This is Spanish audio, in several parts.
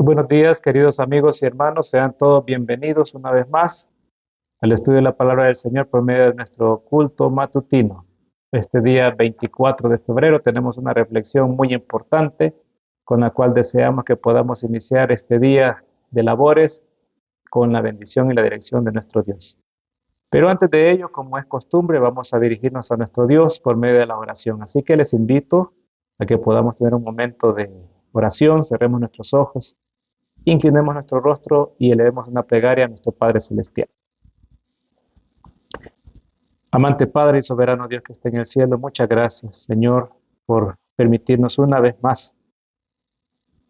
Muy buenos días, queridos amigos y hermanos. Sean todos bienvenidos una vez más al estudio de la palabra del Señor por medio de nuestro culto matutino. Este día 24 de febrero tenemos una reflexión muy importante con la cual deseamos que podamos iniciar este día de labores con la bendición y la dirección de nuestro Dios. Pero antes de ello, como es costumbre, vamos a dirigirnos a nuestro Dios por medio de la oración. Así que les invito a que podamos tener un momento de oración, cerremos nuestros ojos, inclinemos nuestro rostro y elevemos una plegaria a nuestro Padre Celestial. Amante Padre y soberano Dios que está en el cielo, muchas gracias, Señor, por permitirnos una vez más,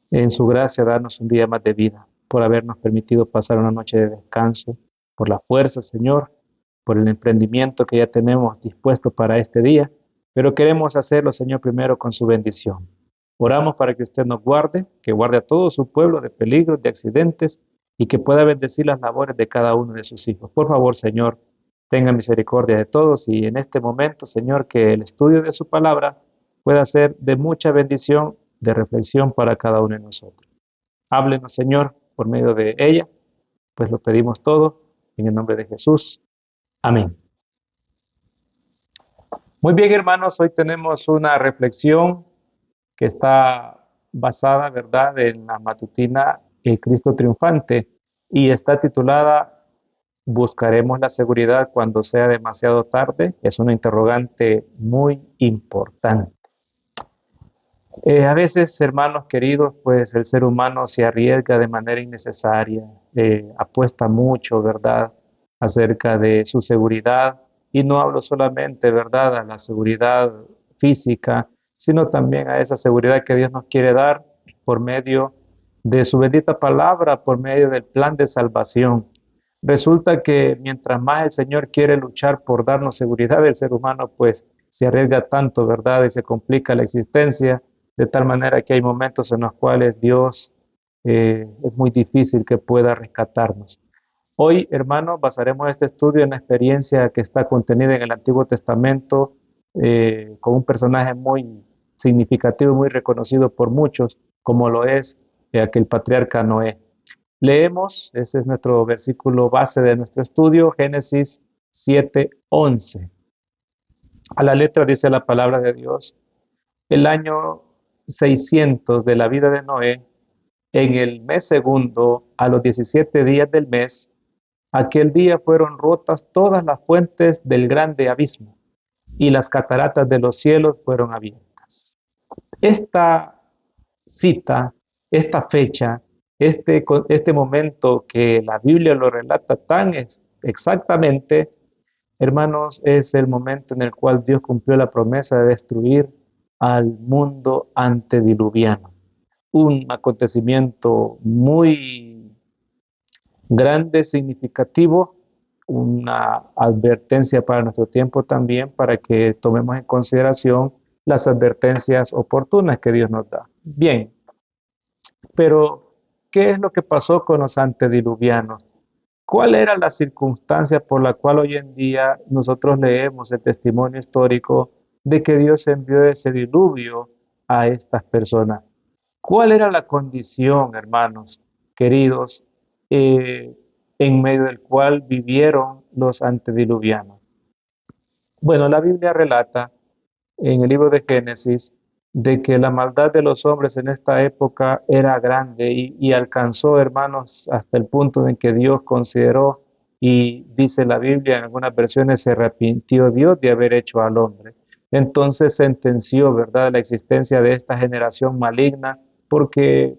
en su gracia, darnos un día más de vida, por habernos permitido pasar una noche de descanso, por la fuerza, Señor, por el emprendimiento que ya tenemos dispuesto para este día, pero queremos hacerlo, Señor, primero con su bendición. Oramos para que usted nos guarde, que guarde a todo su pueblo de peligros, de accidentes y que pueda bendecir las labores de cada uno de sus hijos. Por favor, Señor, tenga misericordia de todos y en este momento, Señor, que el estudio de su palabra pueda ser de mucha bendición, de reflexión para cada uno de nosotros. Háblenos, Señor, por medio de ella, pues lo pedimos todo en el nombre de Jesús. Amén. Muy bien, hermanos, hoy tenemos una reflexión que está basada, ¿verdad?, en la matutina El Cristo Triunfante y está titulada ¿Buscaremos la seguridad cuando sea demasiado tarde? Es una interrogante muy importante. A veces, hermanos queridos, pues el ser humano se arriesga de manera innecesaria, apuesta mucho, ¿verdad?, acerca de su seguridad, y no hablo solamente, ¿verdad?, a la seguridad física, sino también a esa seguridad que Dios nos quiere dar por medio de su bendita palabra, por medio del plan de salvación. Resulta que mientras más el Señor quiere luchar por darnos seguridad, el ser humano pues se arriesga tanto, ¿verdad?, y se complica la existencia, de tal manera que hay momentos en los cuales Dios es muy difícil que pueda rescatarnos. Hoy, hermanos, basaremos este estudio en la experiencia que está contenida en el Antiguo Testamento con un personaje muy significativo, muy reconocido por muchos, como lo es aquel patriarca Noé. Leemos, ese es nuestro versículo base de nuestro estudio, Génesis 7:11. A la letra dice la palabra de Dios: el año 600 de la vida de Noé, en el mes segundo, a los 17 días del mes, aquel día fueron rotas todas las fuentes del grande abismo, y las cataratas de los cielos fueron abiertas. Esta cita, esta fecha, este momento que la Biblia lo relata tan exactamente, hermanos, es el momento en el cual Dios cumplió la promesa de destruir al mundo antediluviano. Un acontecimiento muy grande, significativo, una advertencia para nuestro tiempo también, para que tomemos en consideración las advertencias oportunas que Dios nos da. Bien, pero ¿qué es lo que pasó con los antediluvianos? ¿Cuál era la circunstancia por la cual hoy en día nosotros leemos el testimonio histórico de que Dios envió ese diluvio a estas personas? ¿Cuál era la condición, hermanos queridos, en medio del cual vivieron los antediluvianos? Bueno, la Biblia relata en el libro de Génesis de que la maldad de los hombres en esta época era grande y alcanzó, hermanos, hasta el punto en que Dios consideró, y dice la Biblia en algunas versiones, se arrepintió Dios de haber hecho al hombre. Entonces sentenció, ¿verdad?, la existencia de esta generación maligna porque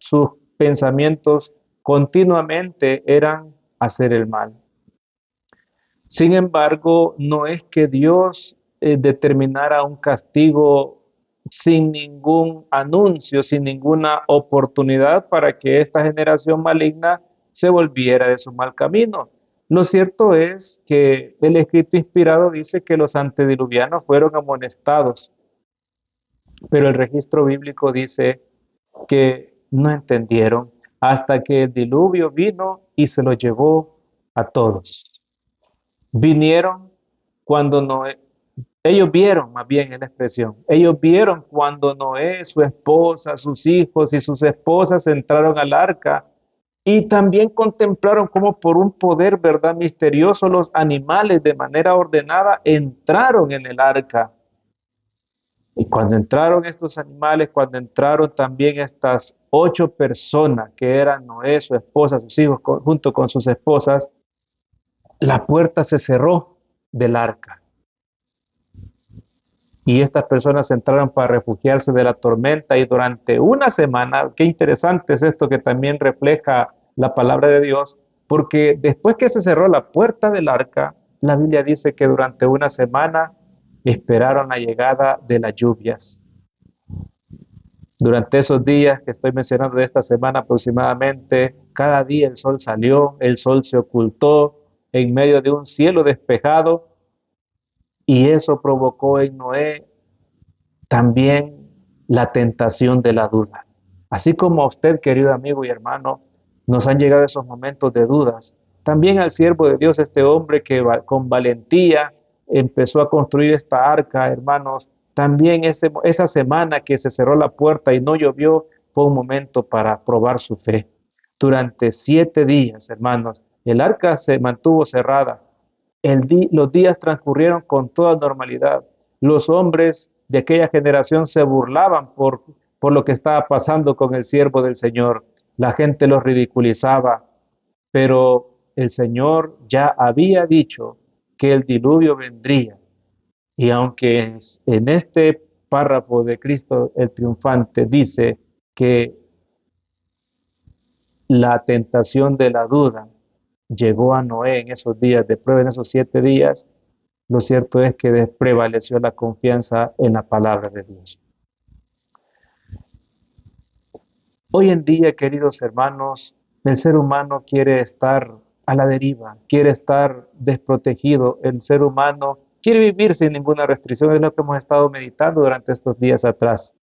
sus pensamientos continuamente eran hacer el mal. Sin embargo, no es que Dios determinara un castigo sin ningún anuncio, sin ninguna oportunidad para que esta generación maligna se volviera de su mal camino. Lo cierto es que el escrito inspirado dice que los antediluvianos fueron amonestados, pero el registro bíblico dice que no entendieron hasta que el diluvio vino y se lo llevó a todos. Vinieron cuando Noé, Ellos vieron, más bien en la expresión, ellos vieron cuando Noé, su esposa, sus hijos y sus esposas entraron al arca y también contemplaron cómo por un poder, ¿verdad?, misterioso los animales de manera ordenada entraron en el arca. Y cuando entraron estos animales, cuando entraron también estas 8 personas que eran Noé, su esposa, sus hijos, junto con sus esposas, la puerta se cerró del arca. Y estas personas entraron para refugiarse de la tormenta y durante una semana, qué interesante es esto que también refleja la palabra de Dios, porque después que se cerró la puerta del arca, la Biblia dice que durante una semana esperaron la llegada de las lluvias. Durante esos días que estoy mencionando de esta semana aproximadamente, cada día el sol salió, el sol se ocultó en medio de un cielo despejado y eso provocó en Noé también la tentación de la duda. Así como a usted, querido amigo y hermano, nos han llegado esos momentos de dudas, también al siervo de Dios, este hombre que con valentía empezó a construir esta arca, hermanos, también esa semana que se cerró la puerta y no llovió, fue un momento para probar su fe. Durante 7 días, hermanos, el arca se mantuvo cerrada. Los días transcurrieron con toda normalidad. Los hombres de aquella generación se burlaban por lo que estaba pasando con el siervo del Señor. La gente los ridiculizaba, pero el Señor ya había dicho que el diluvio vendría. Y aunque en este párrafo de Cristo el triunfante dice que la tentación de la duda llegó a Noé en esos días de prueba, en esos 7 días, lo cierto es que prevaleció la confianza en la palabra de Dios. Hoy en día, queridos hermanos, el ser humano quiere estar a la deriva, quiere estar desprotegido, el ser humano quiere vivir sin ninguna restricción, es lo que hemos estado meditando durante estos días atrás.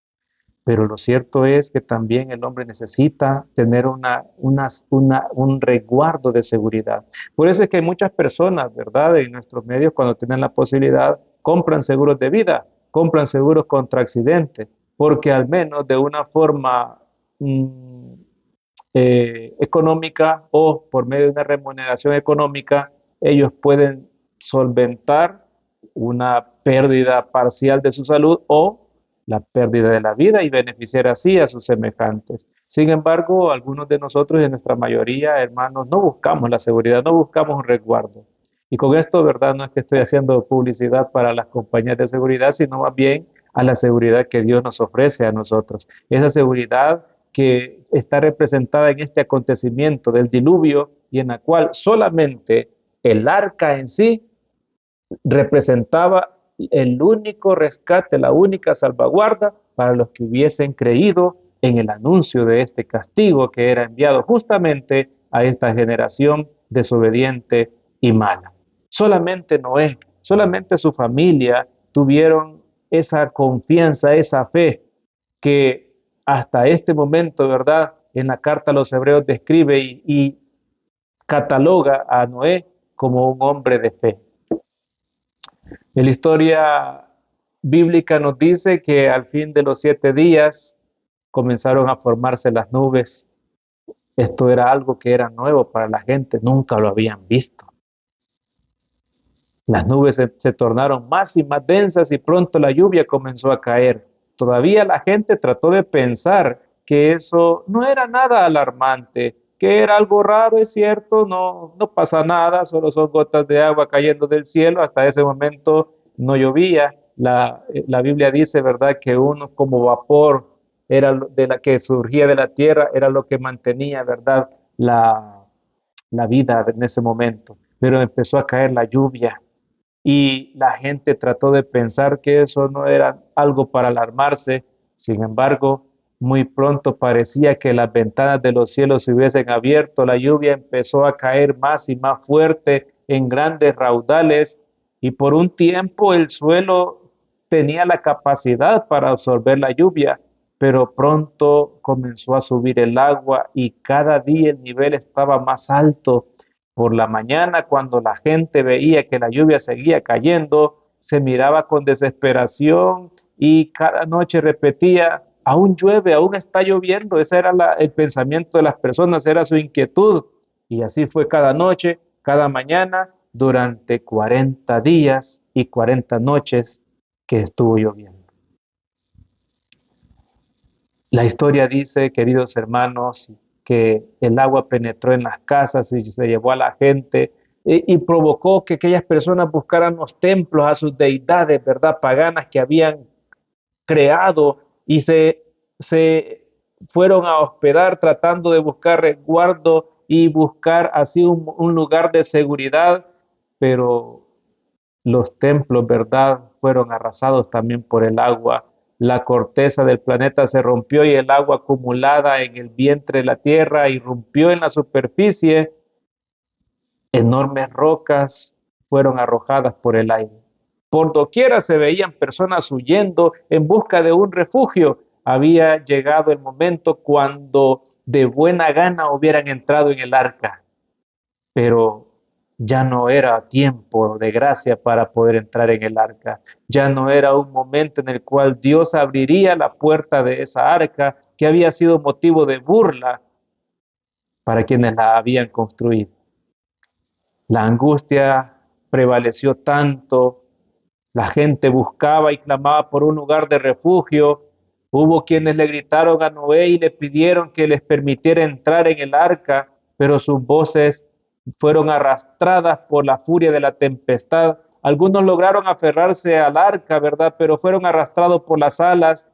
Pero lo cierto es que también el hombre necesita tener un resguardo de seguridad. Por eso es que hay muchas personas, ¿verdad?, en nuestros medios, cuando tienen la posibilidad, compran seguros de vida, compran seguros contra accidentes, porque al menos de una forma mm, económica o por medio de una remuneración económica, ellos pueden solventar una pérdida parcial de su salud o la pérdida de la vida y beneficiar así a sus semejantes. Sin embargo, algunos de nosotros y en nuestra mayoría, hermanos, no buscamos la seguridad, no buscamos un resguardo. Y con esto, ¿verdad? No es que estoy haciendo publicidad para las compañías de seguridad, sino más bien a la seguridad que Dios nos ofrece a nosotros. Esa seguridad que está representada en este acontecimiento del diluvio y en la cual solamente el arca en sí representaba el único rescate, la única salvaguarda para los que hubiesen creído en el anuncio de este castigo que era enviado justamente a esta generación desobediente y mala. Solamente Noé, solamente su familia tuvieron esa confianza, esa fe que hasta este momento, ¿verdad? En la carta a los hebreos describe y cataloga a Noé como un hombre de fe. En la historia bíblica nos dice que al fin de los 7 días comenzaron a formarse las nubes. Esto era algo que era nuevo para la gente, nunca lo habían visto. Las nubes se tornaron más y más densas y pronto la lluvia comenzó a caer. Todavía la gente trató de pensar que eso no era nada alarmante, que era algo raro, es cierto, no pasa nada, solo son gotas de agua cayendo del cielo. Hasta ese momento no llovía. La Biblia dice, ¿verdad?, que uno como vapor era de la que surgía de la tierra, era lo que mantenía, ¿verdad?, la vida en ese momento. Pero empezó a caer la lluvia y la gente trató de pensar que eso no era algo para alarmarse. Sin embargo, muy pronto parecía que las ventanas de los cielos se hubiesen abierto, la lluvia empezó a caer más y más fuerte en grandes raudales y por un tiempo el suelo tenía la capacidad para absorber la lluvia, pero pronto comenzó a subir el agua y cada día el nivel estaba más alto. Por la mañana, cuando la gente veía que la lluvia seguía cayendo, se miraba con desesperación y cada noche repetía, aún llueve, aún está lloviendo. Ese era el pensamiento de las personas, era su inquietud. Y así fue cada noche, cada mañana, durante 40 días y 40 noches que estuvo lloviendo. La historia dice, queridos hermanos, que el agua penetró en las casas y se llevó a la gente y provocó que aquellas personas buscaran los templos a sus deidades, ¿verdad? Paganas que habían creado y se fueron a hospedar tratando de buscar resguardo y buscar así un lugar de seguridad, pero los templos, ¿verdad?, fueron arrasados también por el agua. La corteza del planeta se rompió y el agua acumulada en el vientre de la tierra irrumpió en la superficie. Enormes rocas fueron arrojadas por el aire. Por doquiera se veían personas huyendo en busca de un refugio. Había llegado el momento cuando de buena gana hubieran entrado en el arca, pero ya no era tiempo de gracia para poder entrar en el arca. Ya no era un momento en el cual Dios abriría la puerta de esa arca que había sido motivo de burla para quienes la habían construido. La angustia prevaleció tanto, la gente buscaba y clamaba por un lugar de refugio. Hubo quienes le gritaron a Noé y le pidieron que les permitiera entrar en el arca, pero sus voces fueron arrastradas por la furia de la tempestad. Algunos lograron aferrarse al arca, ¿verdad? Pero fueron arrastrados por las alas.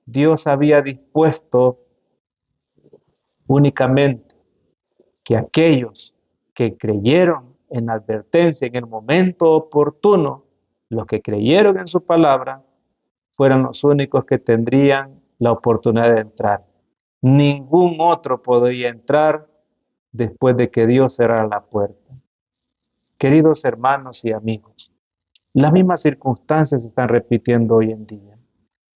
Dios había dispuesto únicamente que aquellos que creyeron en la advertencia en el momento oportuno, los que creyeron en su palabra, fueran los únicos que tendrían la oportunidad de entrar. Ningún otro podría entrar después de que Dios cerrara la puerta. Queridos hermanos y amigos, las mismas circunstancias se están repitiendo hoy en día.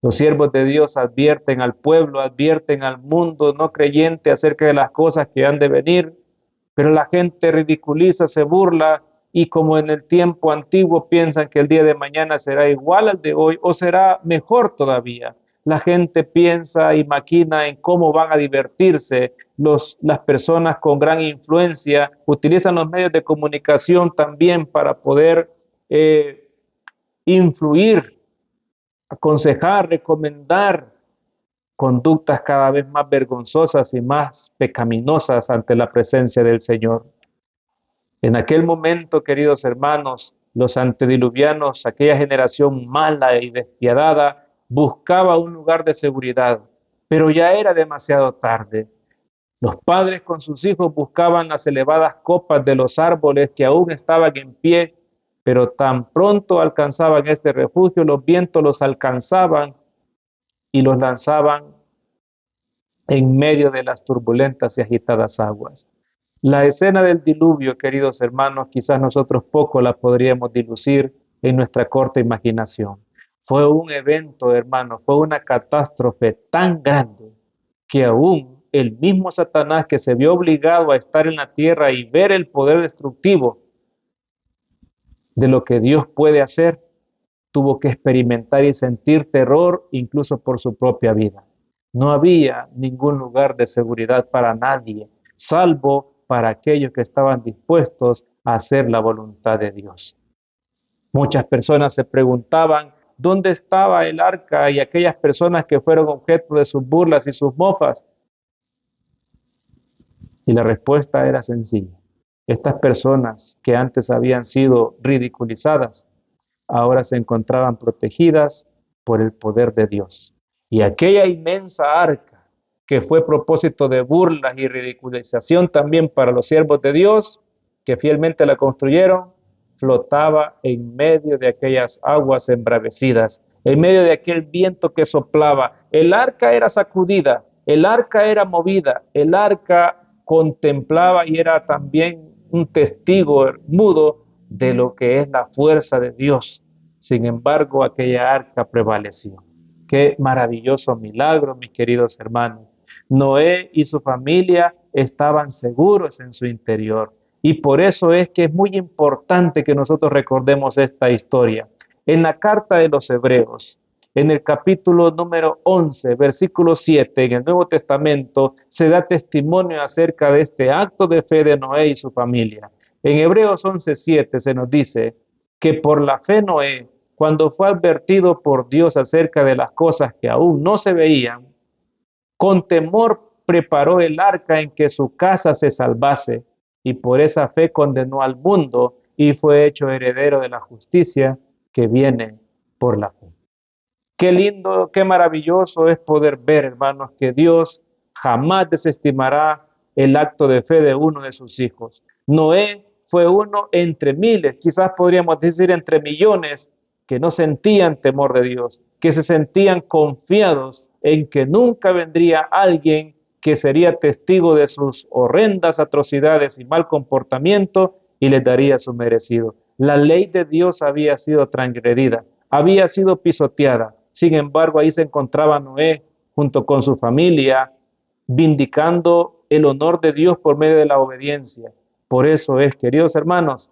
Los siervos de Dios advierten al pueblo, advierten al mundo no creyente acerca de las cosas que han de venir, pero la gente ridiculiza, se burla y como en el tiempo antiguo piensan que el día de mañana será igual al de hoy o será mejor todavía. La gente piensa y maquina en cómo van a divertirse. Las personas con gran influencia utilizan los medios de comunicación también para poder influir, aconsejar, recomendar conductas cada vez más vergonzosas y más pecaminosas ante la presencia del Señor. En aquel momento, queridos hermanos, los antediluvianos, aquella generación mala y despiadada, buscaba un lugar de seguridad, pero ya era demasiado tarde. Los padres con sus hijos buscaban las elevadas copas de los árboles que aún estaban en pie, pero tan pronto alcanzaban este refugio, los vientos los alcanzaban y los lanzaban en medio de las turbulentas y agitadas aguas. La escena del diluvio, queridos hermanos, quizás nosotros poco la podríamos dilucir en nuestra corta imaginación. Fue un evento, hermanos, fue una catástrofe tan grande que aún el mismo Satanás, que se vio obligado a estar en la tierra y ver el poder destructivo de lo que Dios puede hacer, tuvo que experimentar y sentir terror incluso por su propia vida. No había ningún lugar de seguridad para nadie, salvo para aquellos que estaban dispuestos a hacer la voluntad de Dios. Muchas personas se preguntaban dónde estaba el arca y aquellas personas que fueron objeto de sus burlas y sus mofas. Y la respuesta era sencilla. Estas personas que antes habían sido ridiculizadas, ahora se encontraban protegidas por el poder de Dios. Y aquella inmensa arca, que fue propósito de burlas y ridiculización también para los siervos de Dios, que fielmente la construyeron, flotaba en medio de aquellas aguas embravecidas, en medio de aquel viento que soplaba. El arca era sacudida, el arca era movida, el arca contemplaba y era también un testigo mudo de lo que es la fuerza de Dios. Sin embargo, aquella arca prevaleció. Qué maravilloso milagro, mis queridos hermanos. Noé y su familia estaban seguros en su interior. Y por eso es que es muy importante que nosotros recordemos esta historia. En la carta de los Hebreos, en el capítulo número 11, versículo 7, en el Nuevo Testamento, se da testimonio acerca de este acto de fe de Noé y su familia. En Hebreos 11:7 se nos dice que por la fe Noé, cuando fue advertido por Dios acerca de las cosas que aún no se veían, con temor preparó el arca en que su casa se salvase, y por esa fe condenó al mundo y fue hecho heredero de la justicia que viene por la fe. Qué lindo, qué maravilloso es poder ver, hermanos, que Dios jamás desestimará el acto de fe de uno de sus hijos. Noé fue uno entre miles, quizás podríamos decir entre millones, que no sentían temor de Dios, que se sentían confiados en que nunca vendría alguien que sería testigo de sus horrendas atrocidades y mal comportamiento y les daría su merecido. La ley de Dios había sido transgredida, había sido pisoteada. Sin embargo, ahí se encontraba Noé junto con su familia, vindicando el honor de Dios por medio de la obediencia. Por eso es, queridos hermanos,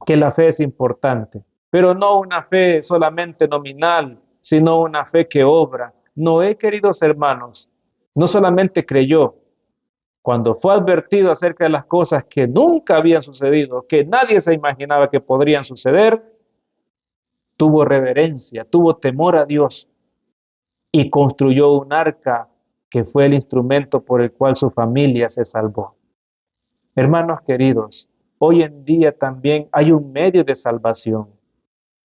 que la fe es importante, pero no una fe solamente nominal, sino una fe que obra. Noé, queridos hermanos, no solamente creyó, cuando fue advertido acerca de las cosas que nunca habían sucedido, que nadie se imaginaba que podrían suceder, tuvo reverencia, tuvo temor a Dios y construyó un arca que fue el instrumento por el cual su familia se salvó. Hermanos queridos, hoy en día también hay un medio de salvación,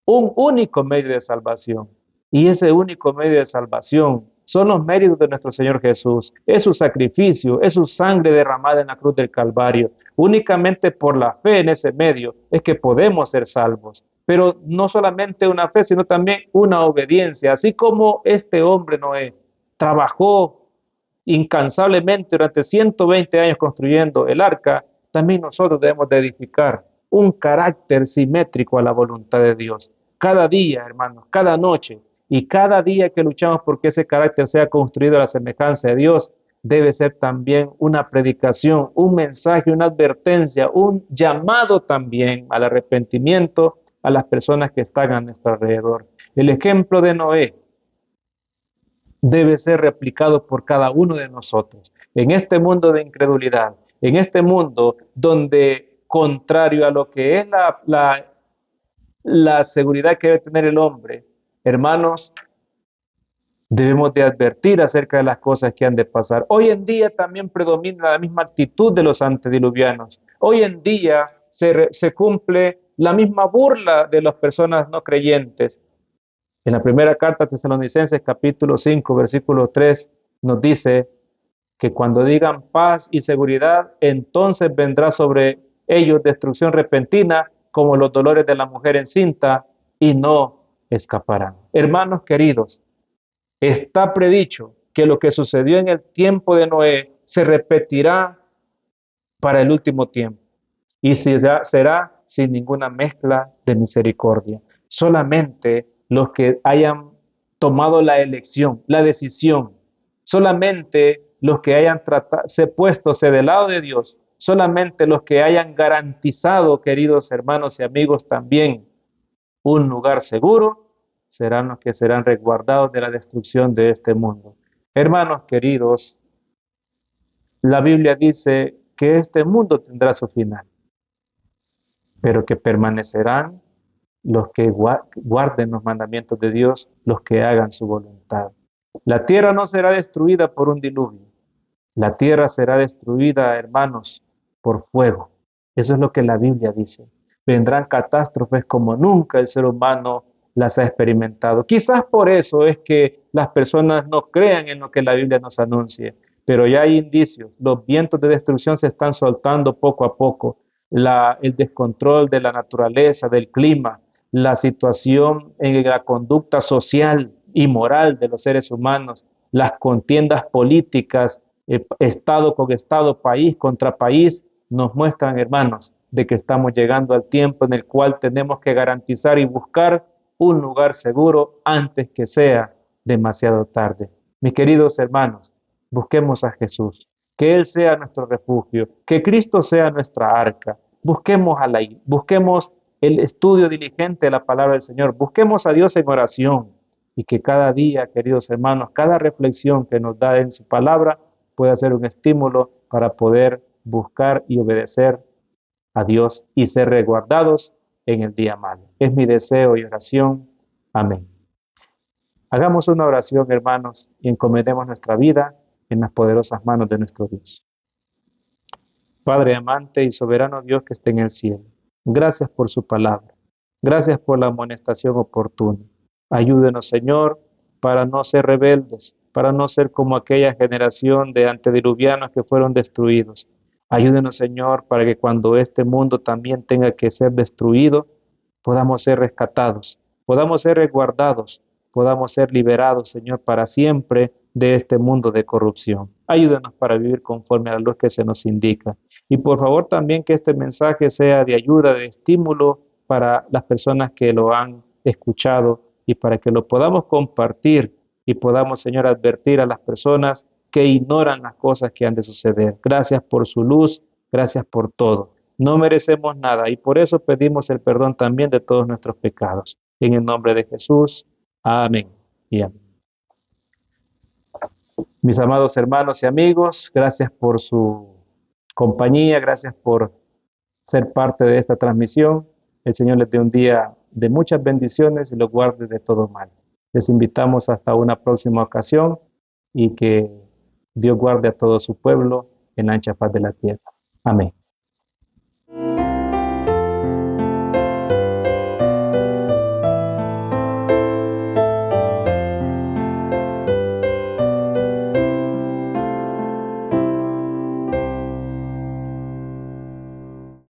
un único medio de salvación. Y ese único medio de salvación son los méritos de nuestro Señor Jesús. Es su sacrificio, es su sangre derramada en la cruz del Calvario. Únicamente por la fe en ese medio es que podemos ser salvos. Pero no solamente una fe, sino también una obediencia. Así como este hombre Noé trabajó incansablemente durante 120 años construyendo el arca, también nosotros debemos de edificar un carácter simétrico a la voluntad de Dios. Cada día, hermanos, cada noche y cada día que luchamos porque ese carácter sea construido a la semejanza de Dios, debe ser también una predicación, un mensaje, una advertencia, un llamado también al arrepentimiento a las personas que están a nuestro alrededor. El ejemplo de Noé debe ser replicado por cada uno de nosotros. En este mundo de incredulidad, en este mundo donde, contrario a lo que es la seguridad que debe tener el hombre, hermanos, debemos de advertir acerca de las cosas que han de pasar. Hoy en día también predomina la misma actitud de los antediluvianos. Hoy en día se cumple la misma burla de las personas no creyentes. En la primera carta a Tesalonicenses, capítulo 5, versículo 3, nos dice que cuando digan paz y seguridad, entonces vendrá sobre ellos destrucción repentina, como los dolores de la mujer encinta, y no escaparán. Hermanos queridos, está predicho que lo que sucedió en el tiempo de Noé se repetirá para el último tiempo, y será sin ninguna mezcla de misericordia. Solamente los que hayan tomado la elección, la decisión, solamente los que hayan puestose del lado de Dios, solamente los que hayan garantizado, queridos hermanos y amigos, también un lugar seguro, serán los que serán resguardados de la destrucción de este mundo. Hermanos queridos, la Biblia dice que este mundo tendrá su final, pero que permanecerán los que guarden los mandamientos de Dios, los que hagan su voluntad. La tierra no será destruida por un diluvio. La tierra será destruida, hermanos, por fuego. Eso es lo que la Biblia dice. Vendrán catástrofes como nunca el ser humano las ha experimentado. Quizás por eso es que las personas no crean en lo que la Biblia nos anuncia, pero ya hay indicios. Los vientos de destrucción se están soltando poco a poco. El descontrol de la naturaleza, del clima, la situación en la conducta social y moral de los seres humanos, las contiendas políticas, Estado con Estado, país contra país, nos muestran, hermanos, de que estamos llegando al tiempo en el cual tenemos que garantizar y buscar un lugar seguro antes que sea demasiado tarde. Mis queridos hermanos, busquemos a Jesús, que Él sea nuestro refugio, que Cristo sea nuestra arca. Busquemos el estudio diligente de la palabra del Señor. Busquemos a Dios en oración y que cada día, queridos hermanos, cada reflexión que nos da en su palabra pueda ser un estímulo para poder buscar y obedecer a Dios y ser resguardados en el día malo. Es mi deseo y oración. Amén. Hagamos una oración, hermanos, y encomendemos nuestra vida en las poderosas manos de nuestro Dios. Padre amante y soberano Dios que esté en el cielo, gracias por su palabra. Gracias por la amonestación oportuna. Ayúdenos, Señor, para no ser rebeldes, para no ser como aquella generación de antediluvianos que fueron destruidos. Ayúdenos, Señor, para que cuando este mundo también tenga que ser destruido, podamos ser rescatados, podamos ser resguardados, podamos ser liberados, Señor, para siempre de este mundo de corrupción. Ayúdenos para vivir conforme a la luz que se nos indica. Y por favor también que este mensaje sea de ayuda, de estímulo para las personas que lo han escuchado y para que lo podamos compartir y podamos, Señor, advertir a las personas que ignoran las cosas que han de suceder. Gracias por su luz, gracias por todo. No merecemos nada y por eso pedimos el perdón también de todos nuestros pecados. En el nombre de Jesús, amén y amén. Mis amados hermanos y amigos, gracias por su compañía, gracias por ser parte de esta transmisión. El Señor les dé un día de muchas bendiciones y los guarde de todo mal. Les invitamos hasta una próxima ocasión y que Dios guarde a todo su pueblo en la ancha paz de la tierra. Amén.